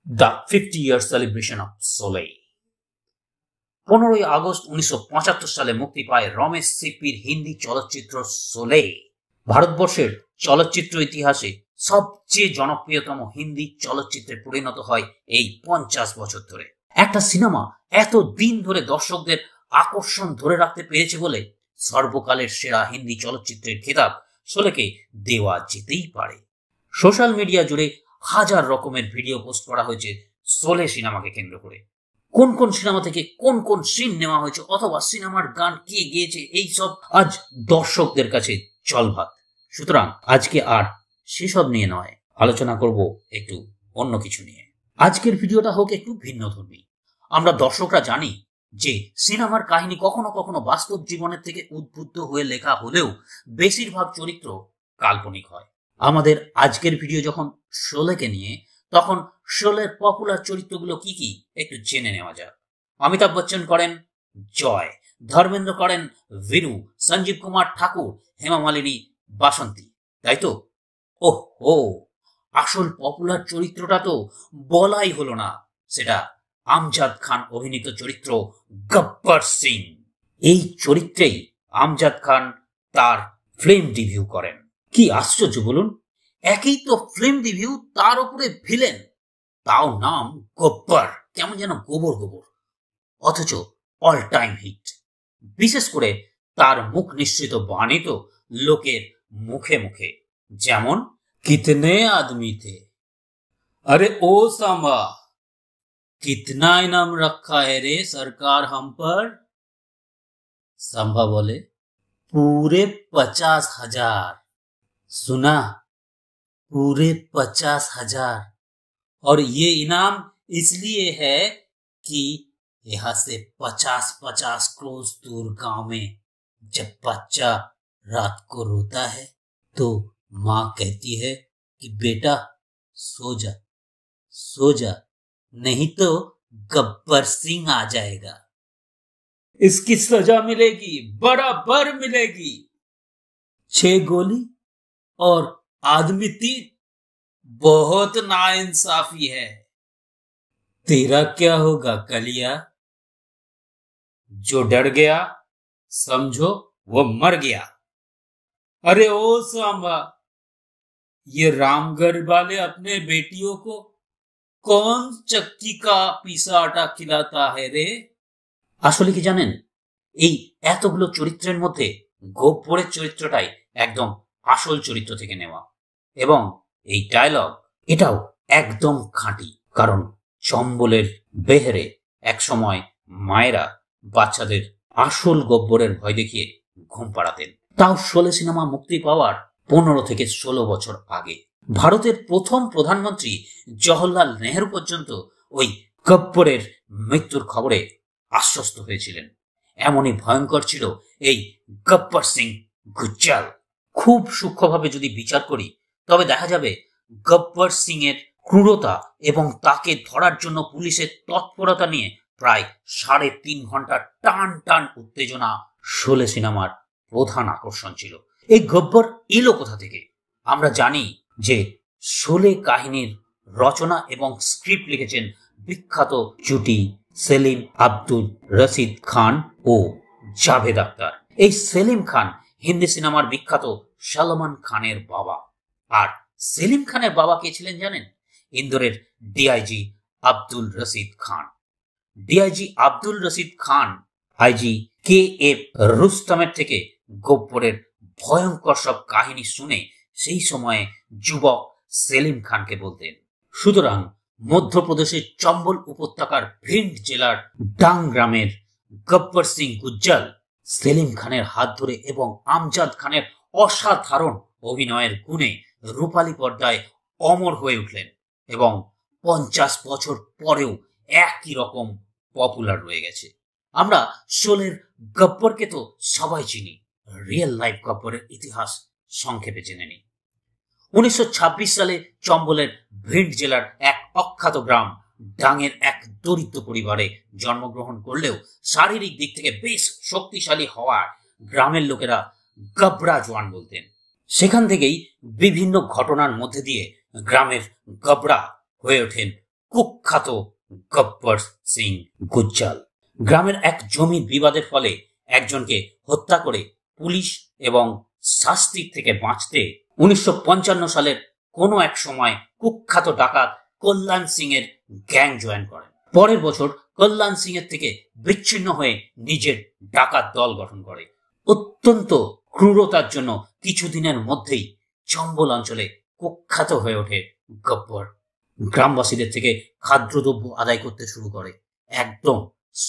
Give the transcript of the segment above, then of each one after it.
The 50 year celebration of Sholay. 15ই August 1975 সালে মুক্তি পায় রমেশ সিপ্পির হিন্দি চলচ্চিত্র সোলেই। ভারতবর্ষের চলচ্চিত্র ইতিহাসে সবচেয়ে জনপ্রিয়তম হিন্দি চলচ্চিত্রে পরিণত হয় এই 50 বছর ধরে। একটা সিনেমা এত দিন ধরে দর্শকদের আকর্ষণ ধরে রাখতে পেরেছে বলে সর্বকালের সেরা হিন্দি চলচ্চিত্রের খেতাব শোলেকে দেওয়া যেতেই পারে। সোশ্যাল মিডিয়া জুড়ে হাজার রকমের ভিডিও পোস্ট করা হয়েছে শোলে সিনেমাকে কেন্দ্র করে। কোন কোন সিনেমা থেকে কোন কোন সিন নেওয়া হয়েছে অথবা সিনেমার গান কে গেয়েছে, এই সব আজ দর্শকদের কাছে জলভাত। সুতরাং আজকে আর সেসব নিয়ে নয়, আলোচনা করব একটু অন্য কিছু নিয়ে। আজকের ভিডিওটা হোক একটু ভিন্নধর্মী। আমরা দর্শকরা জানি যে সিনেমার কাহিনী কখনো কখনো বাস্তব জীবনের থেকে উদ্বুদ্ধ হয়ে লেখা হলেও বেশিরভাগ চরিত্র কাল্পনিক হয়। আমাদের আজকের ভিডিও যখন শোলেকে নিয়ে, তখন শোলের পপুলার চরিত্রগুলো কি কি একটু জেনে নেওয়া যাক। অমিতাভ বচ্চন করেন জয়, ধর্মেন্দ্র করেন বীরু, সঞ্জীব কুমার ঠাকুর, হেমা মালিনী বাসন্তী, তাই তো? ওহো, আসল পপুলার চরিত্রটা তো বলাই হলো না, সেটা আমজাদ খান অভিনীত চরিত্র গব্বর সিং। এই চরিত্রেই আমজাদ খান তার ফিল্ম ডিবিউ করেন। কি আশ্চর্য বলুন, একই তো ফিল্ম ডিবিউ, তার উপরে ভিলেন, তাও নাম গব্বর। কেমন যেন গোবর গোবর, অথচ অল টাইম হিট। বিশেষ করে তার মুখ নিঃসৃত বাণী তো লোকের মুখে মুখে, যেমন কিতনে আদমি থে, अरे ओ सांबा कितना इनाम रखा है रे सरकार हम पर। सांबा बोले पूरे 50,000। सुना, पूरे 50,000। और ये इनाम इसलिए है कि यहाँ से 50-50 क्रोस दूर गांव में जब बच्चा रात को रोता है तो माँ कहती है कि बेटा सो जा, सो जा, नहीं तो गब्बर सिंह आ जाएगा, इसकी सजा मिलेगी, बराबर मिलेगी। 6 गोली और आदमी 3, बहुत नाइंसाफी है। तेरा क्या होगा कलिया? जो डर गया समझो वो मर गया। अरे ओ सांबा, ये रामगढ़ वाले अपने बेटियों को कौन चक्की का पिसा आटा खिलाता है रे। আসলে কি জানেন, এই এতগুলো চরিত্রের মধ্যে গব্বরের চরিত্রটাই একদম আসল চরিত্র থেকে নেওয়া, এবং এই ডায়লগ এটাও একদম খাঁটি। কারণ চম্বলের বেহেরে একসময় মায়েরা বাচ্চাদের আসল গব্বরের ভয় দেখিয়ে ঘুম পাড়াতেন, তাও শোলে সিনেমা মুক্তি পাওয়ার 15 থেকে 16 বছর আগে। ভারতের প্রথম প্রধানমন্ত্রী জওহরলাল নেহরু পর্যন্ত ওই গব্বরের মৃত্যুর খবরে আশ্বস্ত হয়েছিলেন। এমনই ভয়ঙ্কর ছিল এই গব্বর সিং গুজ্জাল। খুব সূক্ষ্মভাবে যদি বিচার করি তবে দেখা যাবে গব্বর সিং এর ক্রূরতা এবং তাকে ধরার জন্য পুলিশের তৎপরতা নিয়ে প্রায় 3.5 ঘন্টা টান টান উত্তেজনা শোলে সিনেমার প্রধান আকর্ষণ ছিল। এই গব্বর এলো কোথা থেকে? আমরা জানি যে শোলে কাহিনীর রচনা এবং স্ক্রিপ্ট লিখেছেন বিখ্যাত জুটি সেলিম আব্দুল রশিদ খান ও জাভেদ আখতার। এই সেলিম খান হিন্দি সিনেমার বিখ্যাত সলমন খানের বাবা। আর সেলিম খানের বাবা কে ছিলেন জানেন? ইন্দোরের DIG Abdul Rashid Khan. DIG Abdul Rashid Khan IG K F রুস্তমের থেকে গব্বরের ভয়ঙ্কর সব কাহিনী শুনে সেই সময়ে যুবক সেলিম খানকে বলতেন। সুতরাং মধ্যপ্রদেশের চম্বল উপত্যকার ভিন্ড জেলার ডাং গ্রামের গব্বর সিং গুজ্জাল সেলিম খানের হাত ধরে এবং আমজাদ খানের অসাধারণ অভিনয়ের গুণে রূপালী পর্দায় অমর হয়ে উঠলেন, এবং 50 বছর পরেও একই রকম পপুলার রয়ে গেছে। আমরা শোলের গব্বরকে তো সবাই চিনি, রিয়েল লাইফ গব্বরের ইতিহাস সংক্ষেপে জেনে নিই। 1926 সালে চম্বলের ভিন্ড জেলার এক অখ্যাত গ্রাম ডাঙের এক দরিদ্র পরিবারে জন্মগ্রহণ করলেও শারীরিক দিক থেকে বেশ শক্তিশালী হওয়ার গ্রামের লোকেরা গবরা জওয়ান বলতেন। সেখান থেকেই বিভিন্ন ঘটনার মধ্যে দিয়ে গ্রামের গবরা হয়ে ওঠেন কুখ্যাত গব্বর সিং গুজ্জাল। গ্রামের এক জমির বিবাদের ফলে একজনকে হত্যা করে পুলিশ এবং শাস্তির থেকে বাঁচতে 1955 সালের কোনো এক সময় কুখ্যাত ডাকাত কল্যাণ সিং এর গ্যাং জয়েন করেন। পরের বছর কল্যাণ সিং এর থেকে বিচ্ছিন্ন হয়ে নিজের ডাকাত দল গঠন করে। অত্যন্ত ক্রূরতার জন্য কিছুদিনের মধ্যেই চম্বল অঞ্চলে কুখ্যাত হয়ে ওঠে গব্বর। গ্রামবাসীদের থেকে খাদ্যদ্রব্য আদায় করতে শুরু করে। একদম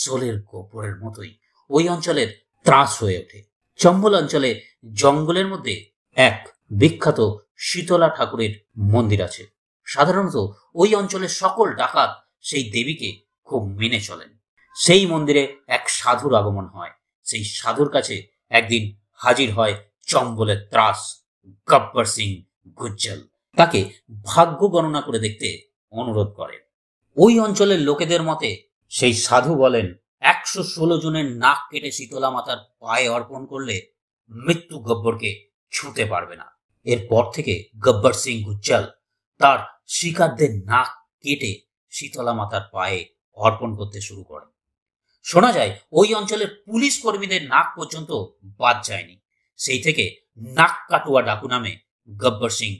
সোলের গব্বরের মতোই ওই অঞ্চলের ত্রাস হয়ে ওঠে। চম্বল অঞ্চলে জঙ্গলের মধ্যে এক বিখ্যাত শীতলা ঠাকুরের মন্দির আছে। সাধারণত ওই অঞ্চলের সকল ডাকাত সেই দেবীকে খুব মেনে চলেন। সেই মন্দিরে এক সাধুর আগমন হয়। সেই সাধুর কাছে একদিন হাজির হয় চম্বলের ত্রাস গব্বর সিং গুজ্জাল। তাকে ভাগ্য গণনা করে দেখতে অনুরোধ করেন। ওই অঞ্চলের লোকেদের মতে সেই সাধু বলেন, 116 জনের নাক কেটে শীতলা মাতার পায়ে অর্পণ করলে মৃত্যু গব্বরকে ছুঁতে পারবে না। এরপর থেকে গব্বর সিং গুজ্জাল তার শিকারদের নাক কেটে শীতলা মাতার পায়ে অর্পণ করতে শুরু করেন। শোনা যায় ওই অঞ্চলের পুলিশ কর্মীদের নাক পর্যন্ত বাদ যায়নি। সেই থেকে নাক কাটুয়া ডাকু নামে গব্বর সিং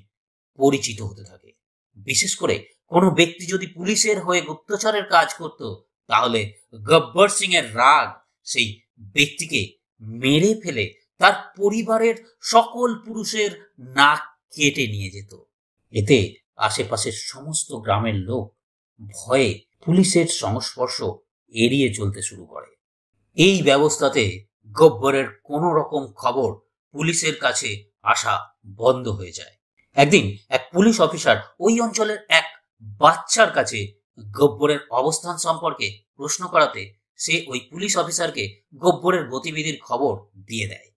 পরিচিত হতে থাকে। বিশেষ করে কোনো ব্যক্তি যদি পুলিশের হয়ে গুপ্তচরের কাজ করত, তাহলে গব্বর সিং এর রাগ সেই ব্যক্তিকে মেরে ফেলে তার পরিবারের সকল পুরুষের নাক কেটে নিয়ে যেত। এতে আশেপাশের সমস্ত গ্রামের লোক ভয়ে পুলিশের সংস্পর্শ এড়িয়ে চলতে শুরু করে। এই ব্যবস্থাতে গব্বরের কোনো রকম খবর পুলিশের কাছে আসা বন্ধ হয়ে যায়। একদিন এক পুলিশ অফিসার ওই অঞ্চলের এক বাচ্চার কাছে গব্বরের অবস্থান সম্পর্কে প্রশ্ন করাতে সে ওই পুলিশ অফিসারকে গব্বরের গতিবিধির খবর দিয়ে দেয়।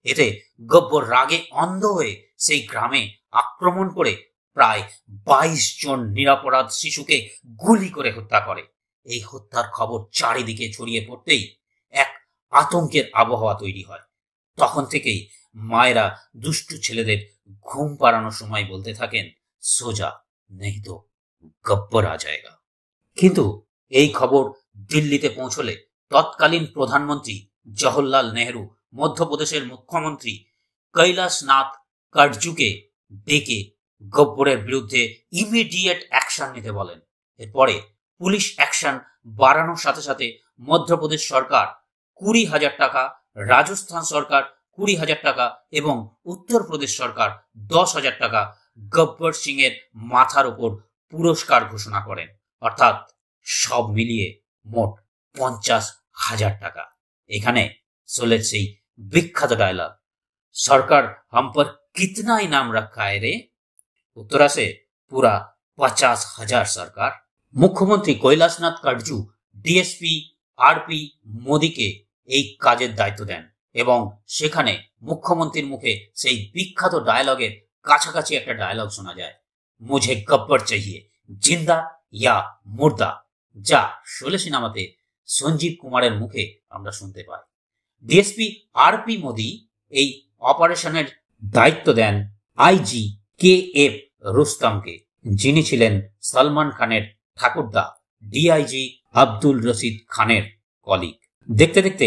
এতে গব্বর রাগে অন্ধ হয়ে সেই গ্রামে আক্রমণ করে প্রায় 22 জন নিরপরাধ শিশুকে গুলি করে হত্যা করে। এই হত্যার খবর চারিদিকে ছড়িয়ে পড়তেই এক আতঙ্কের আবহাওয়া তৈরি হয়। তখন থেকেই মায়েরা দুষ্টু ছেলেদের ঘুম পাড়ানোর সময় বলতে থাকেন, সোজা নেই তো গব্বর আ জায়গা। কিন্তু এই খবর দিল্লিতে পৌঁছলে তৎকালীন প্রধানমন্ত্রী জওহরলাল নেহরু মধ্যপ্রদেশের মুখ্যমন্ত্রী কৈলাস নাথ কাটজুকে ডেকে গব্বরের বিরুদ্ধে ইমিডিয়েট অ্যাকশন নিতে বলেন। এরপরে পুলিশ অ্যাকশন বাড়ানোর সাথে সাথে মধ্যপ্রদেশ সরকার 20,000 টাকা, রাজস্থান সরকার 20,000 টাকা এবং উত্তরপ্রদেশ সরকার 10,000 টাকা গব্বর সিং এর মাথার উপর পুরস্কার ঘোষণা করেন। অর্থাৎ সব মিলিয়ে মোট 50,000 টাকা। এখানে সোলের সেই বিখ্যাত ডায়লগ, সরকার হাম পর কিতনা ইনাম রাখা है রে? উত্তর আসে, পুরা 50,000 সরকার। মুখ্যমন্ত্রী কৈলাসনাথ কাটজু ডিএসপি আরপি মোদীকে এই কাজের দায়িত্ব দেন এবং সেখানে মুখ্যমন্ত্রীর মুখে সেই বিখ্যাত ডায়লগের কাছাকাছি একটা ডায়লগ শোনা যায়, মুঝে গব্বর চাহিয়ে জিন্দা ইয়া মুর্দা, যা শোলে সিনেমাতে সঞ্জীব কুমারের মুখে আমরা শুনতে পাই। ডিএসপি আরপি মোদী এই অপারেশনের দায়িত্ব দেন আইজি কে এফ রুস্তমকে, যিনি ছিলেন সলমান খানের ঠাকুরদা ডিআইজি আব্দুল রশিদ খানের কলিগ। দেখতে দেখতে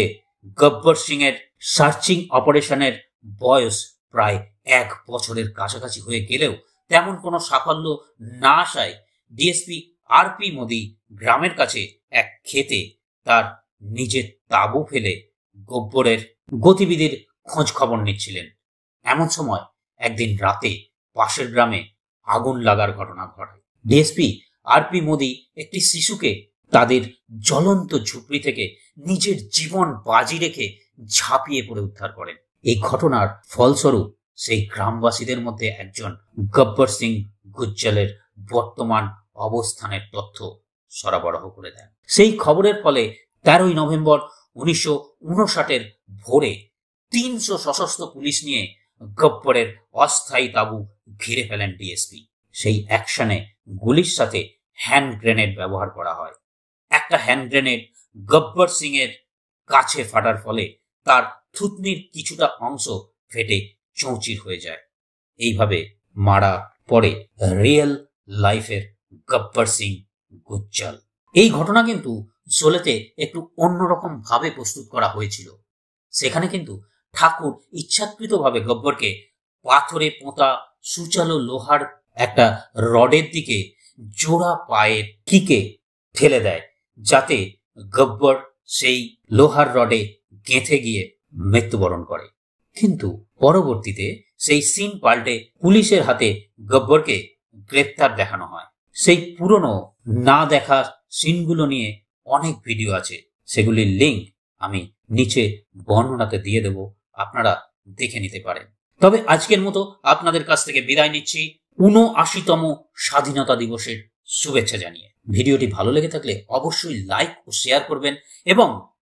গব্বর সিং এর সার্চিং অপারেশনের বয়স প্রায় 1 বছরের কাছাকাছি হয়ে গেলেও তেমন কোনো সাফল্য না আসায় ডিএসপি আরপি মোদী গ্রামের কাছে এক ক্ষেতে তার নিজের তাঁবু ফেলে গব্বরের গতিবিধির খোঁজ খবর নিচ্ছিলেন। এমন সময় একদিন রাতে পাশের গ্রামে আগুন লাগার ঘটনা ঘটে। ডিএসপি আরপি মোদী একটি শিশুকে তাদের জ্বলন্ত ঝুপড়ি থেকে নিজের জীবন বাজি রেখে ঝাঁপিয়ে পড়ে উদ্ধার করেন। এই ঘটনার ফলস্বরূপ সেই গ্রামবাসীদের মধ্যে একজন গব্বর সিং গুজ্জালের বর্তমান অবস্থানের তথ্য সরবরাহ করে দেন। সেই খবরের ফলে 13ই নভেম্বর 1959 ভোরে 300 সশস্ত্র পুলিশ নিয়ে গব্বরের অস্থায়ী তাঁবু ঘিরে ফেলেন ডিএসপি। সেই অ্যাকশনে গুলির সাথে হ্যান্ড গ্রেনেড ব্যবহার করা হয়। একটা হ্যান্ড গ্রেনেড গব্বর সিং এর কাছে ফাটার ফলে তার থুতনির কিছুটা অংশ ফেটে চৌচির হয়ে যায়। এইভাবে মারা পড়ে রিয়েল লাইফের গব্বর সিং গুজ্জল। এই ঘটনা কিন্তু শোলেতে একটু অন্যরকম ভাবে প্রস্তুত করা হয়েছিল। সেখানে কিন্তু ঠাকুর ইচ্ছাকৃতভাবে গব্বরকে পাথরে পোঁতা সুচালো লোহার একটা রডের দিকে জোড়া পায়ের কিকে ঠেলে দেয়, যাতে গব্বর সেই লোহার রডে গেঁথে গিয়ে মৃত্যুবরণ করে। কিন্তু পরবর্তীতে সেই সিন পাল্টে পুলিশের হাতে গব্বরকে গ্রেপ্তার দেখানো হয়। সেই পুরনো না দেখা সিনগুলো নিয়ে অনেক ভিডিও আছে, সেগুলির লিঙ্ক আমি নিচে বর্ণনাতে দিয়ে দেব, আপনারা দেখে নিতে পারেন। তবে আজকের মতো আপনাদের কাছ থেকে বিদায় নিচ্ছি ৭৯তম স্বাধীনতা দিবসের শুভেচ্ছা জানিয়ে। ভিডিওটি ভালো লেগে থাকলে অবশ্যই লাইক ও শেয়ার করবেন এবং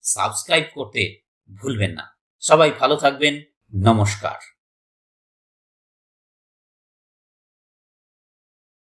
সাবস্ক্রাইব করতে ভুলবেন না। সবাই ভালো থাকবেন। নমস্কার।